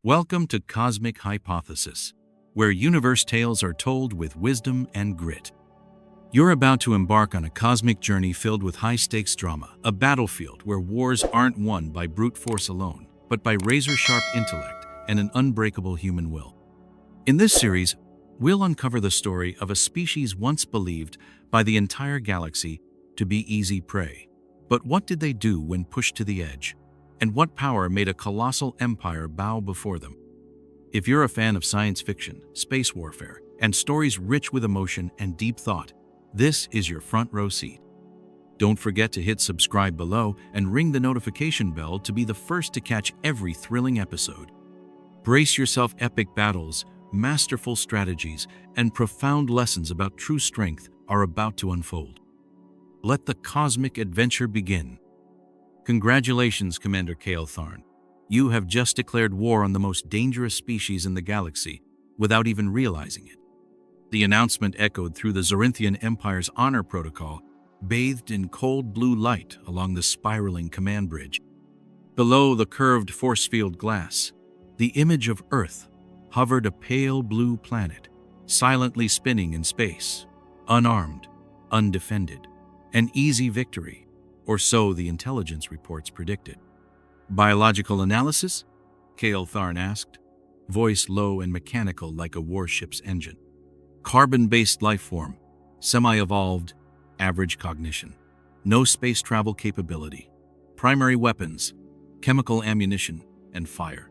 Welcome to Cosmic Hypothesis, where universe tales are told with wisdom and grit. You're about to embark on a cosmic journey filled with high-stakes drama, a battlefield where wars aren't won by brute force alone, but by razor-sharp intellect and an unbreakable human will. In this series, we'll uncover the story of a species once believed by the entire galaxy to be easy prey. But what did they do when pushed to the edge? And what power made a colossal empire bow before them? If you're a fan of science fiction, space warfare, and stories rich with emotion and deep thought, this is your front row seat. Don't forget to hit subscribe below and ring the notification bell to be the first to catch every thrilling episode. Brace yourself. Epic battles, masterful strategies, and profound lessons about true strength are about to unfold. Let the cosmic adventure begin. Congratulations, Commander Kale Tharn. You have just declared war on the most dangerous species in the galaxy without even realizing it. The announcement echoed through the Zorinthian Empire's honor protocol, bathed in cold blue light along the spiraling command bridge. Below the curved force field glass, the image of Earth hovered, a pale blue planet, silently spinning in space, unarmed, undefended. An easy victory, or so the intelligence reports predicted. Biological analysis? Kale Tharn asked, voice low and mechanical like a warship's engine. Carbon-based life form, semi-evolved, average cognition. No space travel capability. Primary weapons, chemical ammunition, and fire.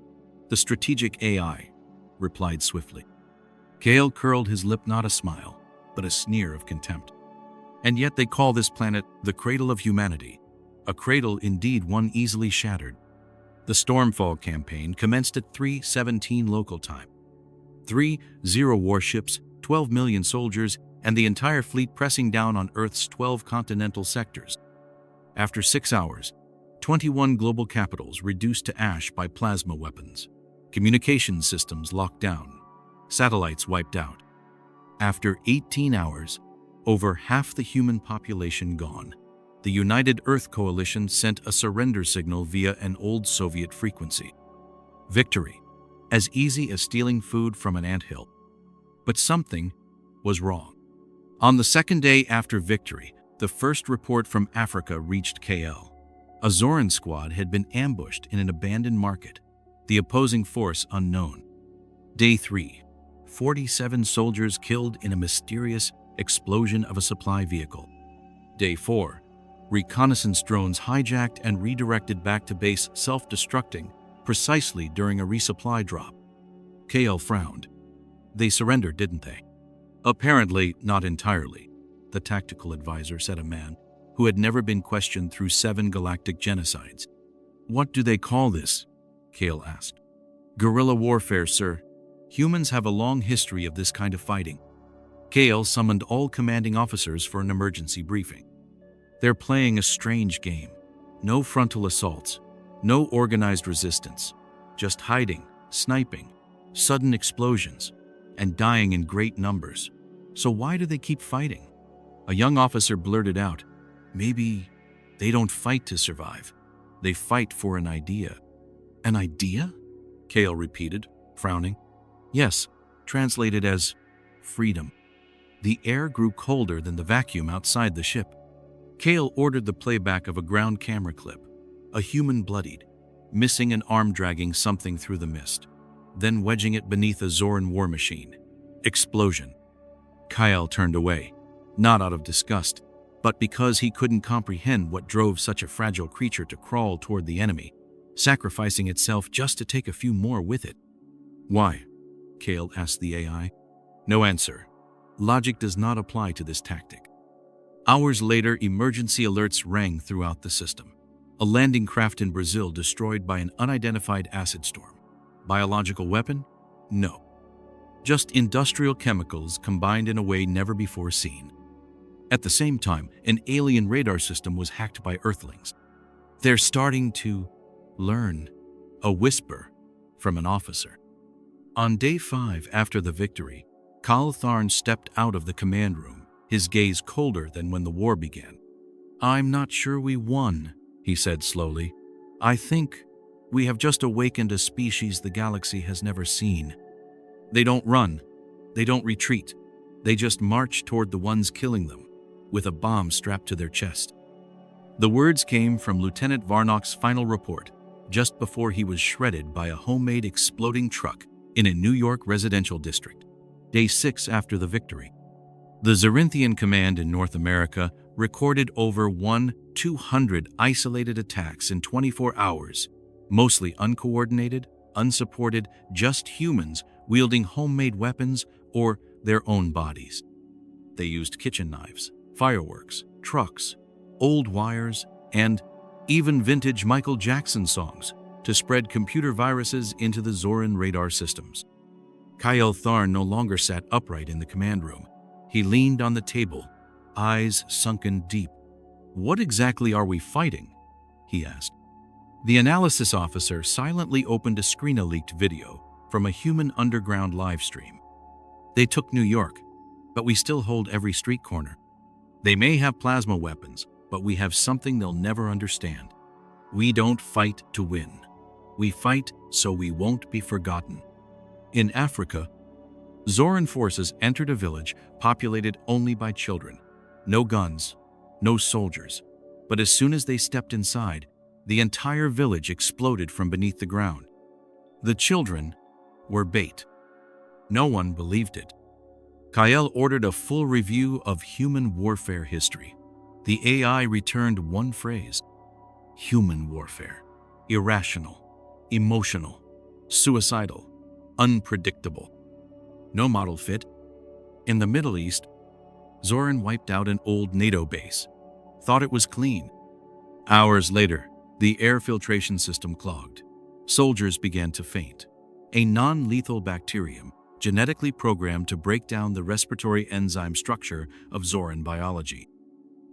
The strategic AI replied swiftly. Kale curled his lip, not a smile, but a sneer of contempt. And yet they call this planet the cradle of humanity, a cradle indeed, one easily shattered. The Stormfall campaign commenced at 3:17 local time. 3-0 warships, 12 million soldiers, and the entire fleet pressing down on Earth's 12 continental sectors. After 6 hours, 21 global capitals reduced to ash by plasma weapons. Communications systems locked down. Satellites wiped out. After 18 hours, over half the human population gone, the United Earth Coalition sent a surrender signal via an old Soviet frequency. Victory, as easy as stealing food from an anthill. But something was wrong. On the second day after victory, the first report from Africa reached KL. A Zoran squad had been ambushed in an abandoned market, the opposing force unknown. Day 3, 47 soldiers killed in a mysterious explosion of a supply vehicle. Day 4, reconnaissance drones hijacked and redirected back to base, self-destructing precisely during a resupply drop. KL frowned. They surrendered, didn't they? Apparently not entirely, the tactical advisor said, a man who had never been questioned through 7 galactic genocides. What do they call this? Kale asked. Guerrilla warfare, sir. Humans have a long history of this kind of fighting. Kale summoned all commanding officers for an emergency briefing. They're playing a strange game. No frontal assaults, no organized resistance, just hiding, sniping, sudden explosions, and dying in great numbers. So why do they keep fighting? A young officer blurted out, maybe they don't fight to survive. They fight for an idea. An idea? Kale repeated, frowning. Yes, translated as freedom. The air grew colder than the vacuum outside the ship. Kale ordered the playback of a ground camera clip, a human bloodied, missing an arm dragging something through the mist, then wedging it beneath a Zoran war machine. Explosion. Kyle turned away, not out of disgust, but because he couldn't comprehend what drove such a fragile creature to crawl toward the enemy, sacrificing itself just to take a few more with it. Why? Kale asked the AI. No answer. Logic does not apply to this tactic. Hours later, emergency alerts rang throughout the system. A landing craft in Brazil destroyed by an unidentified acid storm. Biological weapon? No. Just industrial chemicals combined in a way never before seen. At the same time, an alien radar system was hacked by Earthlings. They're starting to learn, a whisper from an officer. On day 5 after the victory, Kale Tharn stepped out of the command room, his gaze colder than when the war began. I'm not sure we won, he said slowly. I think We have just awakened a species the galaxy has never seen. They don't run. They don't retreat. They just march toward the ones killing them, with a bomb strapped to their chest. The words came from Lieutenant Varnock's final report, just before he was shredded by a homemade exploding truck in a New York residential district, day 6 after the victory. The Zorinthian Command in North America recorded over 200 isolated attacks in 24 hours, mostly uncoordinated, unsupported, just humans wielding homemade weapons or their own bodies. They used kitchen knives, fireworks, trucks, old wires, and even vintage Michael Jackson songs to spread computer viruses into the Zoran radar systems. Kyle Tharn no longer sat upright in the command room. He leaned on the table, eyes sunken deep. "What exactly are we fighting?" he asked. The analysis officer silently opened a screen-leaked video from a human underground live stream. "They took New York, but we still hold every street corner. They may have plasma weapons, but we have something they'll never understand. We don't fight to win. We fight so we won't be forgotten." In Africa, Zoran forces entered a village populated only by children. No guns, no soldiers. But as soon as they stepped inside, the entire village exploded from beneath the ground. The children were bait. No one believed it. Kyle ordered a full review of human warfare history. The AI returned one phrase: human warfare. Irrational, emotional, suicidal, unpredictable. No model fit. In the Middle East, Zoran wiped out an old NATO base. Thought it was clean. Hours later, the air filtration system clogged. Soldiers began to faint. A non-lethal bacterium, genetically programmed to break down the respiratory enzyme structure of Zoran biology.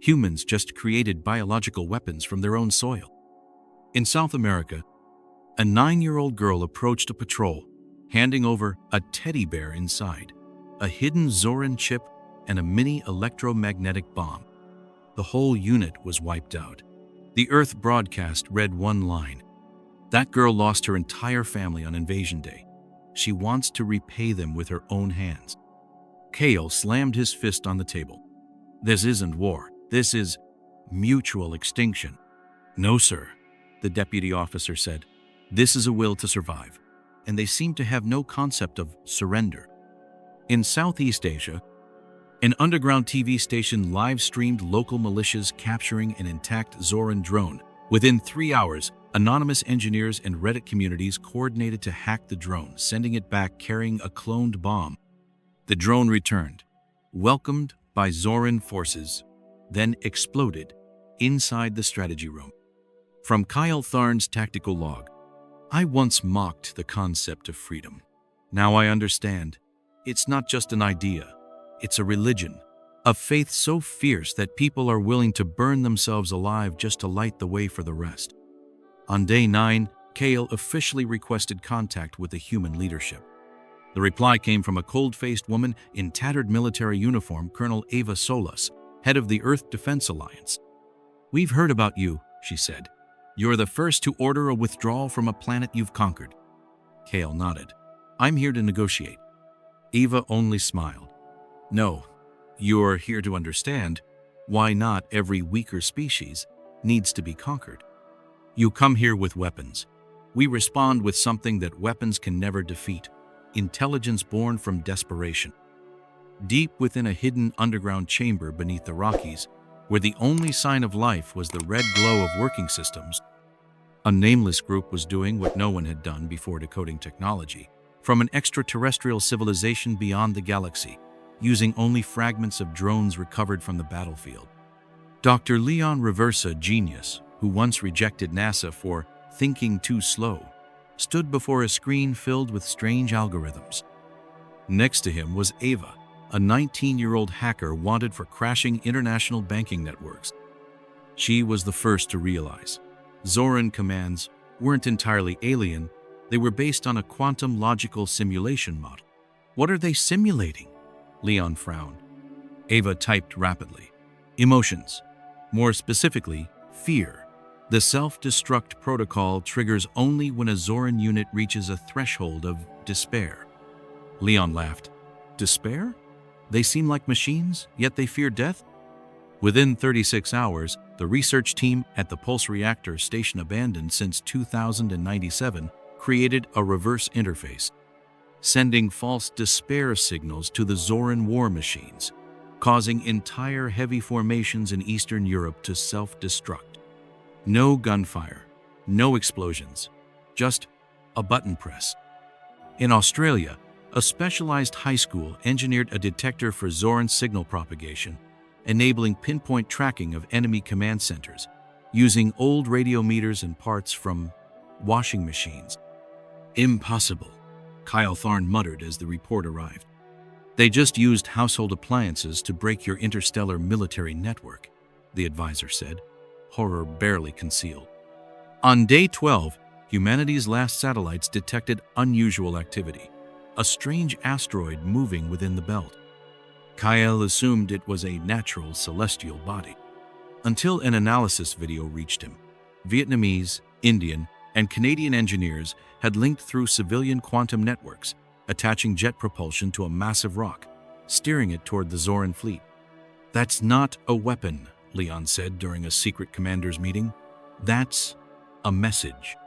Humans just created biological weapons from their own soil. In South America, a 9-year-old girl approached a patrol, handing over a teddy bear inside, a hidden Zoran chip, and a mini electromagnetic bomb. The whole unit was wiped out. The Earth broadcast read one line: "That girl lost her entire family on Invasion Day. She wants to repay them with her own hands." Kale slammed his fist on the table. "This isn't war. This is mutual extinction." "No, sir," the deputy officer said. "This is a will to survive." And they seem to have no concept of surrender. In Southeast Asia, an underground TV station live-streamed local militias capturing an intact Zoran drone. Within 3 hours, anonymous engineers and Reddit communities coordinated to hack the drone, sending it back carrying a cloned bomb. The drone returned, welcomed by Zoran forces, then exploded inside the strategy room. From Kyle Tharn's tactical log: "I once mocked the concept of freedom. Now I understand. It's not just an idea. It's a religion, a faith so fierce that people are willing to burn themselves alive just to light the way for the rest." On day 9, Kale officially requested contact with the human leadership. The reply came from a cold-faced woman in tattered military uniform, Colonel Ava Solas, head of the Earth Defense Alliance. "We've heard about you," she said. "You're the first to order a withdrawal from a planet you've conquered." Kale nodded. "I'm here to negotiate." Eva only smiled. "No, you're here to understand why not every weaker species needs to be conquered. You come here with weapons. We respond with something that weapons can never defeat: intelligence born from desperation." Deep within a hidden underground chamber beneath the Rockies, where the only sign of life was the red glow of working systems, a nameless group was doing what no one had done before decoding technology from an extraterrestrial civilization beyond the galaxy, using only fragments of drones recovered from the battlefield. Dr. Leon Reversa, genius, who once rejected NASA for thinking too slow, stood before a screen filled with strange algorithms. Next to him was Ava, a 19-year-old hacker wanted for crashing international banking networks. She was the first to realize Zoran commands weren't entirely alien. They were based on a quantum logical simulation model. "What are they simulating?" Leon frowned. Ava typed rapidly. "Emotions. More specifically, fear. The self-destruct protocol triggers only when a Zoran unit reaches a threshold of despair. Leon laughed. Despair? They seem like machines, yet they fear death? Within 36 hours, the research team at the Pulse Reactor Station, abandoned since 2097, created a reverse interface, sending false despair signals to the Zoran war machines, causing entire heavy formations in Eastern Europe to self-destruct. No gunfire, no explosions, just a button press. In Australia, a specialized high school engineered a detector for Zoran signal propagation, enabling pinpoint tracking of enemy command centers, using old radiometers and parts from washing machines. Impossible, Kyle Tharn muttered as the report arrived. They just used household appliances to break your interstellar military network, the advisor said, horror barely concealed. On day 12, humanity's last satellites detected unusual activity, a strange asteroid moving within the belt. Kyle assumed it was a natural celestial body, until an analysis video reached him. Vietnamese, Indian, and Canadian engineers had linked through civilian quantum networks, attaching jet propulsion to a massive rock, steering it toward the Zoran fleet. That's not a weapon, Leon said during a secret commander's meeting. That's a message.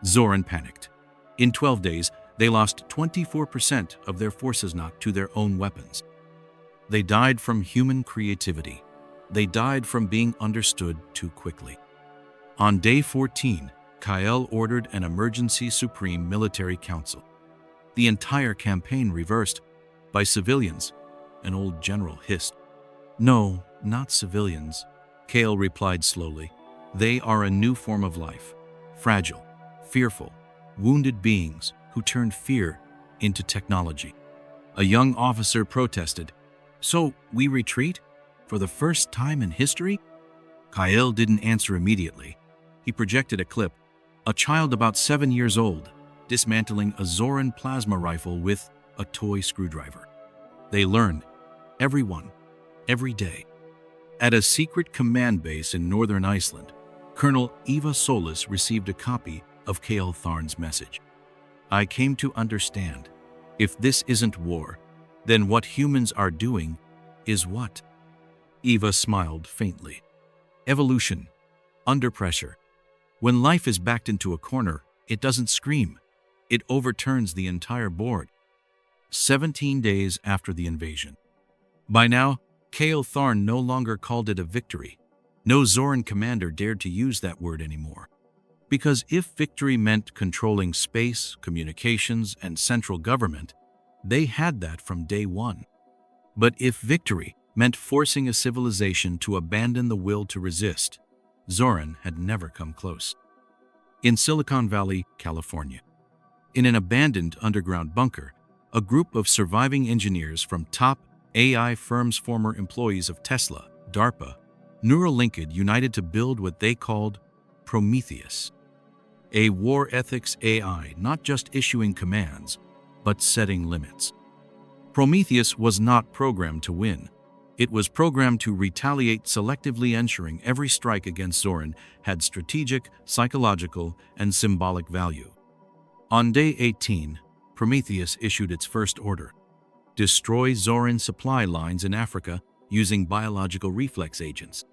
Zoran panicked. In 12 days, they lost 24% of their forces not to their own weapons. They died from human creativity. They died from being understood too quickly. On day 14, Kyle ordered an emergency Supreme Military Council. The entire campaign reversed by civilians, an old general hissed. No, not civilians, Kale replied slowly. They are a new form of life, fragile, fearful, wounded beings who turned fear into technology. A young officer protested. So we retreat? For the first time in history? Kyle didn't answer immediately. He projected a clip, a child about 7 years old, dismantling a Zoran plasma rifle with a toy screwdriver. They learned, everyone, every day. At a secret command base in northern Iceland, Colonel Eva Solis received a copy of Kale Tharn's message. I came to understand, if this isn't war, then what humans are doing is what? Eva smiled faintly. Evolution, under pressure. When life is backed into a corner, it doesn't scream. It overturns the entire board. 17 days after the invasion. By now, Kale Tharn no longer called it a victory. No Zoran commander dared to use that word anymore. Because if victory meant controlling space, communications, and central government, they had that from day one. But if victory meant forcing a civilization to abandon the will to resist, Zoran had never come close. In Silicon Valley, California, in an abandoned underground bunker, a group of surviving engineers from top AI firms, former employees of Tesla, DARPA, Neuralinked, united to build what they called Prometheus, a war ethics AI not just issuing commands, but setting limits. Prometheus was not programmed to win. It was programmed to retaliate, selectively ensuring every strike against Zoran had strategic, psychological, and symbolic value. On day 18, Prometheus issued its first order. Destroy Zoran supply lines in Africa using biological reflex agents.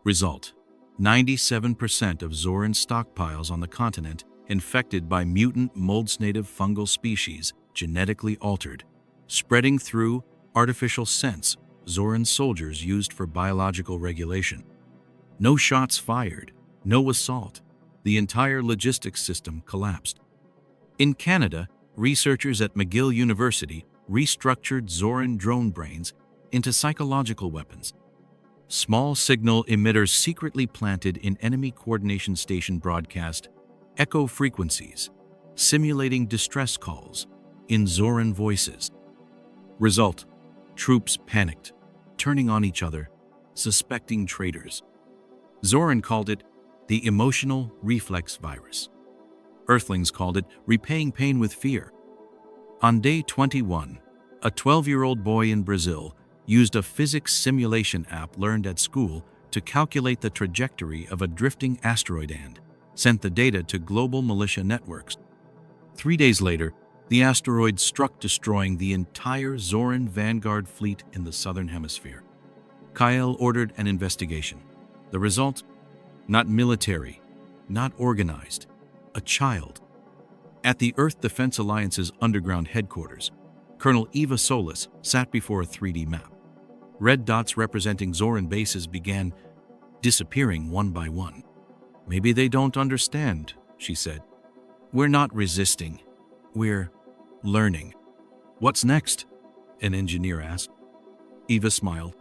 Result: 97% of Zoran stockpiles on the continent infected by mutant molds-native fungal species genetically altered, spreading through artificial scents Zoran soldiers used for biological regulation. No shots fired, no assault. The entire logistics system collapsed. In Canada, researchers at McGill University restructured Zoran drone brains into psychological weapons. Small signal emitters secretly planted in enemy coordination station broadcast echo frequencies, simulating distress calls in Zoran voices. Result: troops panicked, turning on each other, suspecting traitors. Zoran called it the emotional reflex virus. Earthlings called it repaying pain with fear. On day 21, a 12-year-old boy in Brazil used a physics simulation app learned at school to calculate the trajectory of a drifting asteroid and sent the data to global militia networks. 3 days later, the asteroid struck, destroying the entire Zoran Vanguard fleet in the southern hemisphere. Kyle ordered an investigation. The result? Not military, not organized, a child. At the Earth Defense Alliance's underground headquarters, Colonel Eva Solis sat before a 3D map. Red dots representing Zoran bases began disappearing one by one. "Maybe they don't understand," she said. "We're not resisting. We're learning." "What's next?" an engineer asked. Eva smiled.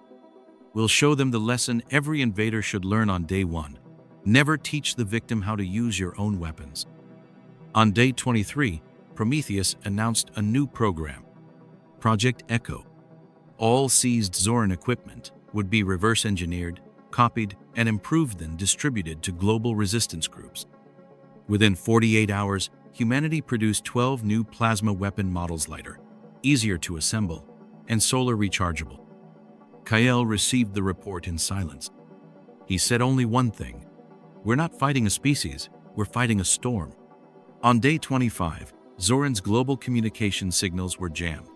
"We'll show them the lesson every invader should learn on day 1. Never teach the victim how to use your own weapons." On day 23, Prometheus announced a new program, Project Echo. All seized Zoran equipment would be reverse engineered, copied, and improved, then distributed to global resistance groups. Within 48 hours, humanity produced 12 new plasma weapon models, lighter, easier to assemble, and solar rechargeable. Kyle received the report in silence. He said only one thing: "We're not fighting a species, we're fighting a storm." On day 25, Zoran's global communication signals were jammed.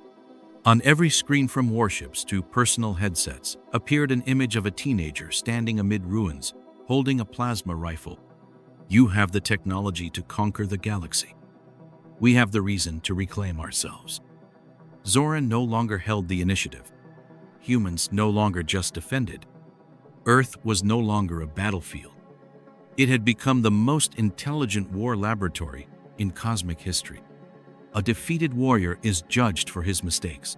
On every screen, from warships to personal headsets, appeared an image of a teenager standing amid ruins, holding a plasma rifle. "You have the technology to conquer the galaxy. We have the reason to reclaim ourselves." Zoran no longer held the initiative. Humans no longer just defended. Earth was no longer a battlefield. It had become the most intelligent war laboratory in cosmic history. A defeated warrior is judged for his mistakes.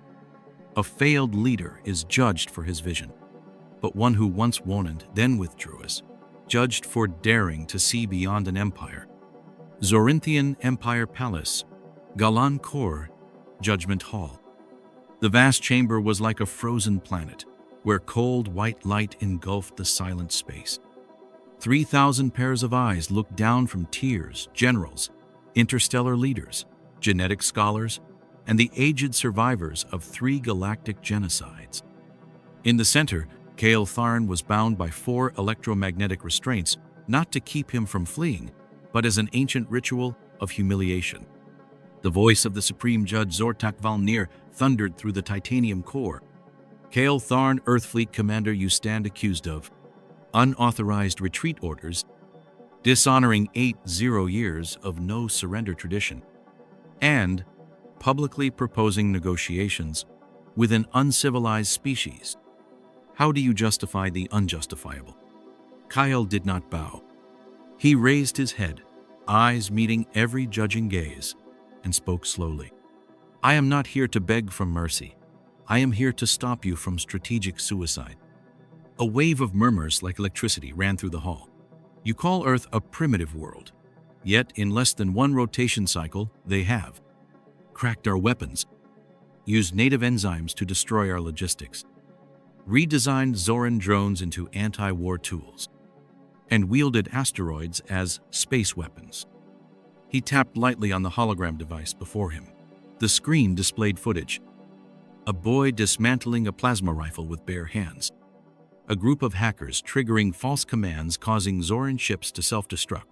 A failed leader is judged for his vision. But one who once warned, then withdrew, is judged for daring to see beyond an empire. Zorinthian Empire Palace, Galan Kor, Judgment Hall. The vast chamber was like a frozen planet, where cold white light engulfed the silent space. 3,000 pairs of eyes looked down from tiers, generals, interstellar leaders, genetic scholars, and the aged survivors of 3 galactic genocides. In the center, Kale Tharn was bound by 4 electromagnetic restraints, not to keep him from fleeing, but as an ancient ritual of humiliation. The voice of the Supreme Judge Zortak Valnir thundered through the titanium core. "Kale Tharn, Earthfleet Commander, you stand accused of unauthorized retreat orders, dishonoring 80 years of no-surrender tradition, and publicly proposing negotiations with an uncivilized species. How do you justify the unjustifiable?" Kyle did not bow. He raised his head, eyes meeting every judging gaze, and spoke slowly. "I am not here to beg for mercy. I am here to stop you from strategic suicide." A wave of murmurs like electricity ran through the hall. "You call Earth a primitive world, yet in less than 1 rotation cycle, they have cracked our weapons, used native enzymes to destroy our logistics, redesigned Zoran drones into anti-war tools, and wielded asteroids as space weapons." He tapped lightly on the hologram device before him. The screen displayed footage. A boy dismantling a plasma rifle with bare hands. A group of hackers triggering false commands causing Zoran ships to self-destruct.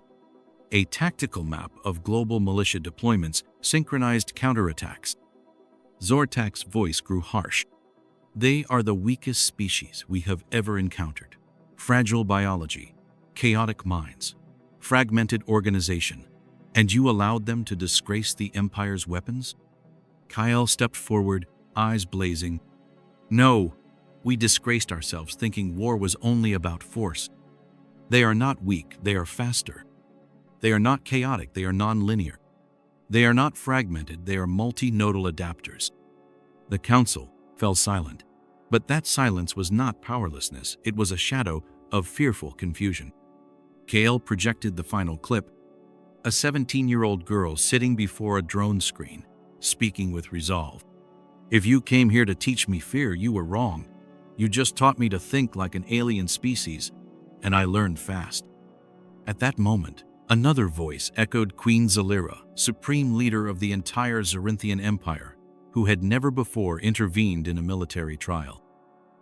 A tactical map of global militia deployments, synchronized counterattacks. Zortak's voice grew harsh. "They are the weakest species we have ever encountered. Fragile biology, chaotic minds, fragmented organization, and you allowed them to disgrace the Empire's weapons?" Kyle stepped forward, eyes blazing. "No, we disgraced ourselves thinking war was only about force. They are not weak, they are faster. They are not chaotic, they are non-linear. They are not fragmented, they are multi-nodal adapters." The council fell silent, but that silence was not powerlessness, it was a shadow of fearful confusion. Kale projected the final clip. A 17-year-old girl sitting before a drone screen, speaking with resolve. "If you came here to teach me fear, you were wrong. You just taught me to think like an alien species, and I learned fast." At that moment, another voice echoed, Queen Zalira, supreme leader of the entire Zorinthian Empire, who had never before intervened in a military trial.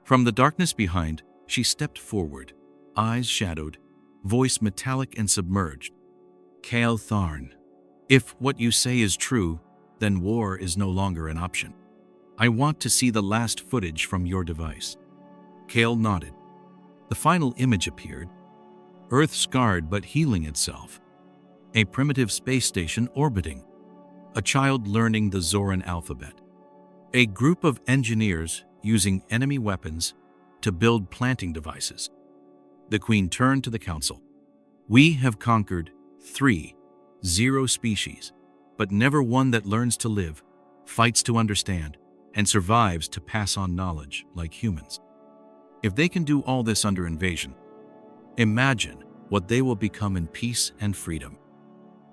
From the darkness behind, she stepped forward, eyes shadowed, voice metallic and submerged. Kale Tharn, if what you say is true, then war is no longer an option. I want to see the last footage from your device. Kale nodded. The final image appeared, Earth scarred but healing itself. A primitive space station orbiting. A child learning the Zoran alphabet. A group of engineers using enemy weapons to build planting devices. The Queen turned to the Council. We have conquered 0 species, but never one that learns to live, fights to understand, and survives to pass on knowledge like humans. If they can do all this under invasion, imagine what they will become in peace and freedom.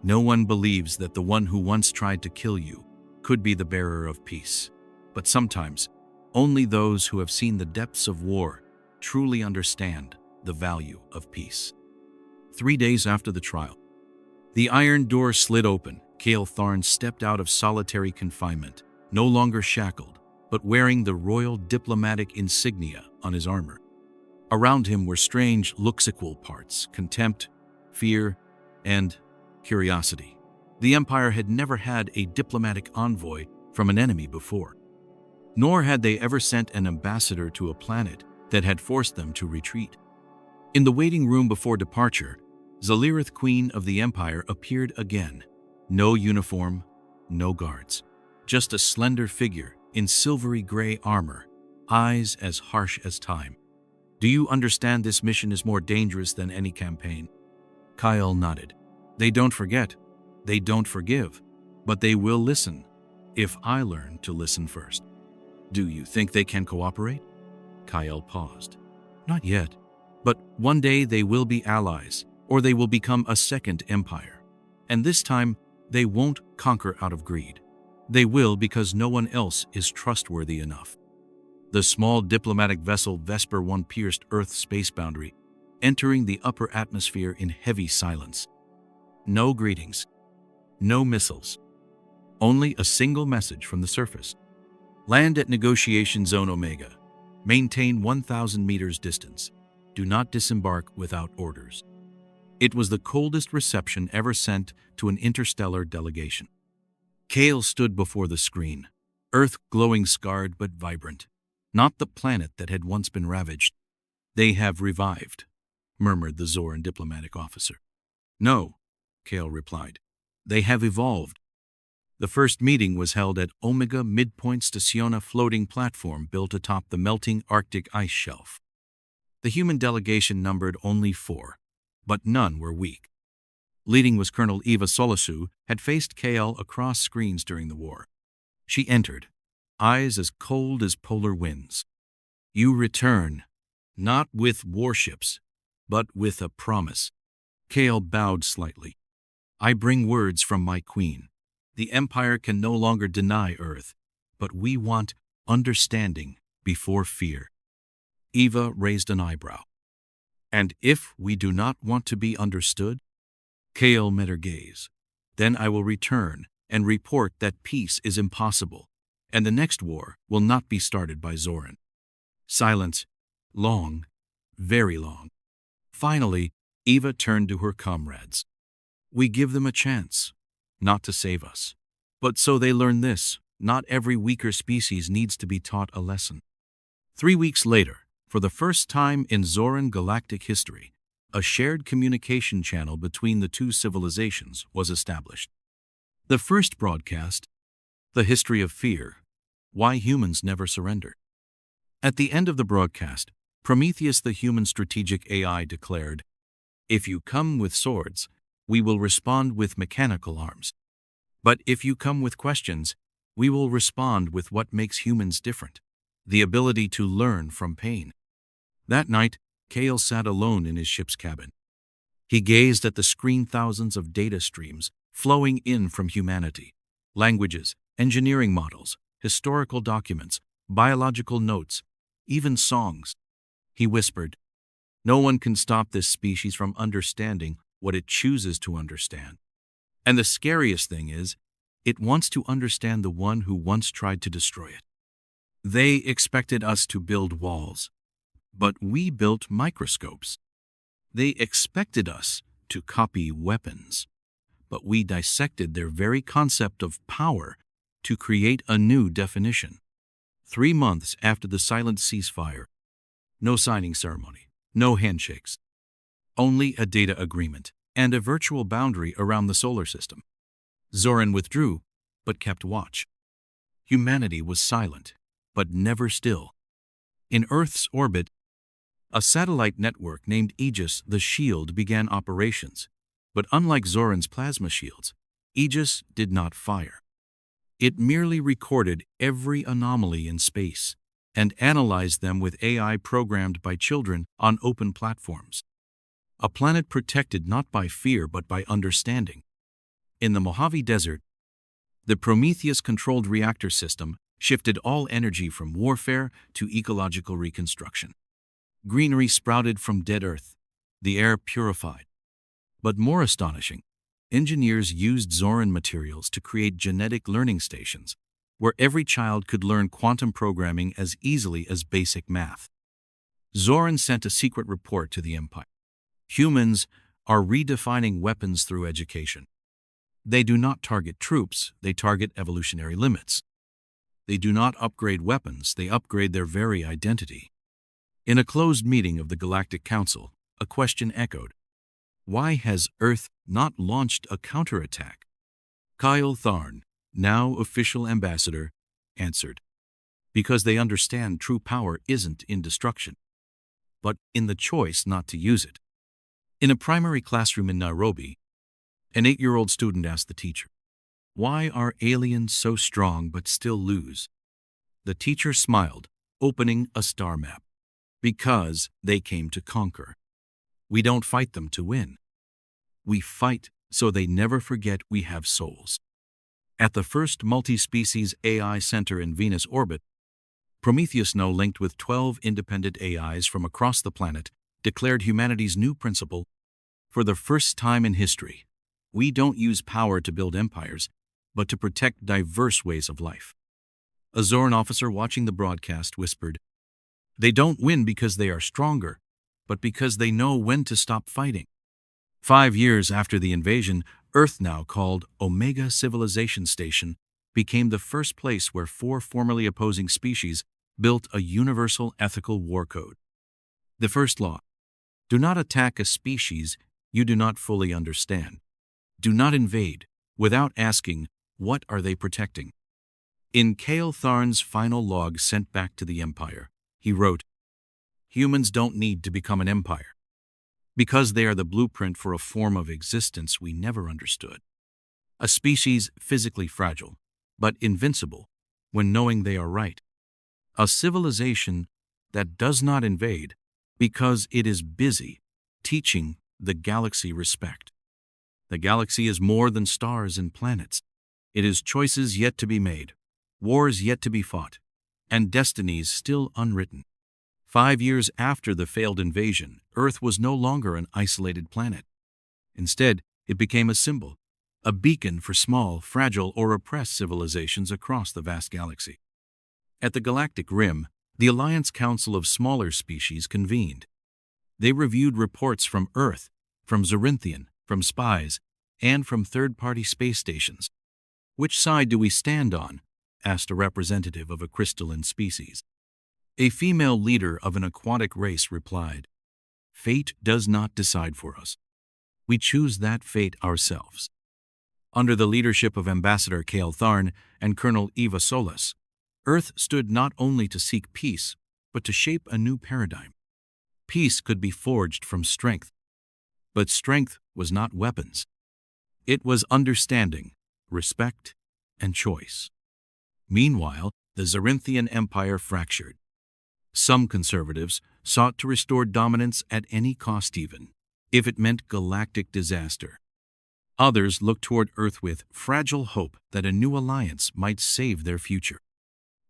No one believes that the one who once tried to kill you could be the bearer of peace. But sometimes, only those who have seen the depths of war truly understand the value of peace. 3 days after the trial, the iron door slid open. Kale Tharn stepped out of solitary confinement, no longer shackled, but wearing the royal diplomatic insignia on his armor. Around him were strange Luxiqual parts, contempt, fear, and curiosity. The Empire had never had a diplomatic envoy from an enemy before, nor had they ever sent an ambassador to a planet that had forced them to retreat. In the waiting room before departure, Zalirith, Queen of the Empire, appeared again. No uniform, no guards, just a slender figure in silvery gray armor, eyes as harsh as time. Do you understand this mission is more dangerous than any campaign? Kyle nodded. They don't forget, they don't forgive, but they will listen, if I learn to listen first. Do you think they can cooperate? Kyle paused. Not yet, but one day they will be allies, or they will become a second empire. And this time, they won't conquer out of greed. They will because no one else is trustworthy enough. The small diplomatic vessel Vesper 1 pierced Earth's space boundary, entering the upper atmosphere in heavy silence. No greetings, no missiles, only a single message from the surface. Land at Negotiation Zone Omega. Maintain 1,000 meters distance. Do not disembark without orders. It was the coldest reception ever sent to an interstellar delegation. Kale stood before the screen, Earth glowing, scarred but vibrant. Not the planet that had once been ravaged. They have revived, murmured the Zoran diplomatic officer. No, Kale replied. They have evolved. The first meeting was held at Omega Midpoint Station, a floating platform built atop the melting Arctic ice shelf. The human delegation numbered only 4, but none were weak. Leading was Colonel Eva Solasu, had faced Kale across screens during the war. She entered, eyes as cold as polar winds. You return, not with warships, but with a promise. Kale bowed slightly. I bring words from my queen. The Empire can no longer deny Earth, but we want understanding before fear. Eva raised an eyebrow. And if we do not want to be understood? Kale met her gaze. Then I will return and report that peace is impossible, and the next war will not be started by Zoran. Silence. Long. Very long. Finally, Eva turned to her comrades. We give them a chance, not to save us, but so they learn this: not every weaker species needs to be taught a lesson. 3 weeks later, for the first time in Zoran galactic history, a shared communication channel between the two civilizations was established. The first broadcast, The History of Fear, Why Humans Never Surrender. At the end of the broadcast, Prometheus, the human strategic AI, declared, If you come with swords, we will respond with mechanical arms. But if you come with questions, we will respond with what makes humans different: the ability to learn from pain. That night, Kale sat alone in his ship's cabin. He gazed at the screen, thousands of data streams flowing in from humanity: languages, engineering models, historical documents, biological notes, even songs. He whispered, No one can stop this species from understanding what it chooses to understand. And the scariest thing is, it wants to understand the one who once tried to destroy it. They expected us to build walls, but we built microscopes. They expected us to copy weapons, but we dissected their very concept of power to create a new definition. 3 months after the silent ceasefire, no signing ceremony, no handshakes, only a data agreement and a virtual boundary around the solar system. Zoran withdrew, but kept watch. Humanity was silent, but never still. In Earth's orbit, a satellite network named Aegis the Shield began operations, but unlike Zoran's plasma shields, Aegis did not fire. It merely recorded every anomaly in space and analyzed them with AI programmed by children on open platforms. A planet protected not by fear but by understanding. In the Mojave Desert, the Prometheus-controlled reactor system shifted all energy from warfare to ecological reconstruction. Greenery sprouted from dead earth, the air purified. But more astonishing, engineers used Zoran materials to create genetic learning stations, where every child could learn quantum programming as easily as basic math. Zoran sent a secret report to the Empire. Humans are redefining weapons through education. They do not target troops, they target evolutionary limits. They do not upgrade weapons, they upgrade their very identity. In a closed meeting of the Galactic Council, a question echoed. Why has Earth not launched a counterattack? Kyle Tharn, now official ambassador, answered. Because they understand true power isn't in destruction, but in the choice not to use it. In a primary classroom in Nairobi, an 8-year-old student asked the teacher, "Why are aliens so strong but still lose?" The teacher smiled, opening a star map. Because they came to conquer. We don't fight them to win. We fight so they never forget we have souls. At the first multi-species AI center in Venus orbit, Prometheus now linked with 12 independent AIs from across the planet, declared humanity's new principle. For the first time in history, we don't use power to build empires, but to protect diverse ways of life. A Zoran officer watching the broadcast whispered, "They don't win because they are stronger, but because they know when to stop fighting." 5 years after the invasion, Earth, now called Omega Civilization Station, became the first place where 4 formerly opposing species built a universal ethical war code. The first law: do not attack a species you do not fully understand. Do not invade without asking, what are they protecting? In Kale Tharn's final log sent back to the Empire, he wrote, "Humans don't need to become an empire, because they are the blueprint for a form of existence we never understood. A species physically fragile, but invincible when knowing they are right. A civilization that does not invade because it is busy teaching the galaxy respect. The galaxy is more than stars and planets. It is choices yet to be made, wars yet to be fought, and destinies still unwritten." 5 years after the failed invasion, Earth was no longer an isolated planet. Instead, it became a symbol, a beacon for small, fragile, or oppressed civilizations across the vast galaxy. At the galactic rim, the Alliance Council of Smaller Species convened. They reviewed reports from Earth, from Zorinthian, from spies, and from third-party space stations. "Which side do we stand on?" asked a representative of a crystalline species. A female leader of an aquatic race replied, "Fate does not decide for us. We choose that fate ourselves." Under the leadership of Ambassador Kale Tharn and Colonel Eva Solis, Earth stood not only to seek peace, but to shape a new paradigm. Peace could be forged from strength, but strength was not weapons. It was understanding, respect, and choice. Meanwhile, the Zorinthian Empire fractured. Some conservatives sought to restore dominance at any cost, even if it meant galactic disaster. Others looked toward Earth with fragile hope that a new alliance might save their future.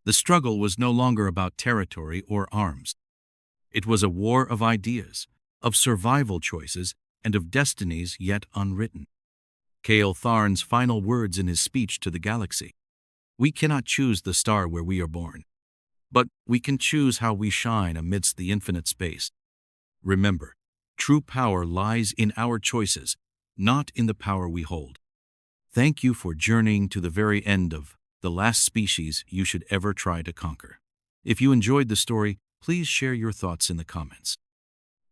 The struggle was no longer about territory or arms. It was a war of ideas, of survival choices, and of destinies yet unwritten. Kale Tharn's final words in his speech to the galaxy: "We cannot choose the star where we are born, but we can choose how we shine amidst the infinite space. Remember, True power lies in our choices, not in the power we hold. Thank you for journeying to the very end of the last species you should ever try to conquer. If you enjoyed the story, please share your thoughts in the comments.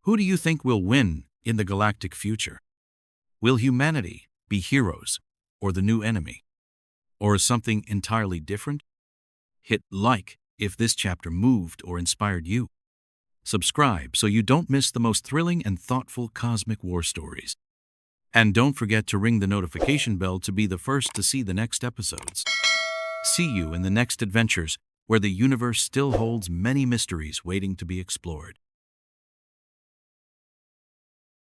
Who do you think will win in the galactic future? Will humanity be heroes or the new enemy? Or something entirely different? Hit like if this chapter moved or inspired you. Subscribe so you don't miss the most thrilling and thoughtful cosmic war stories. And don't forget to ring the notification bell to be the first to see the next episodes. See you in the next adventures, where the universe still holds many mysteries waiting to be explored.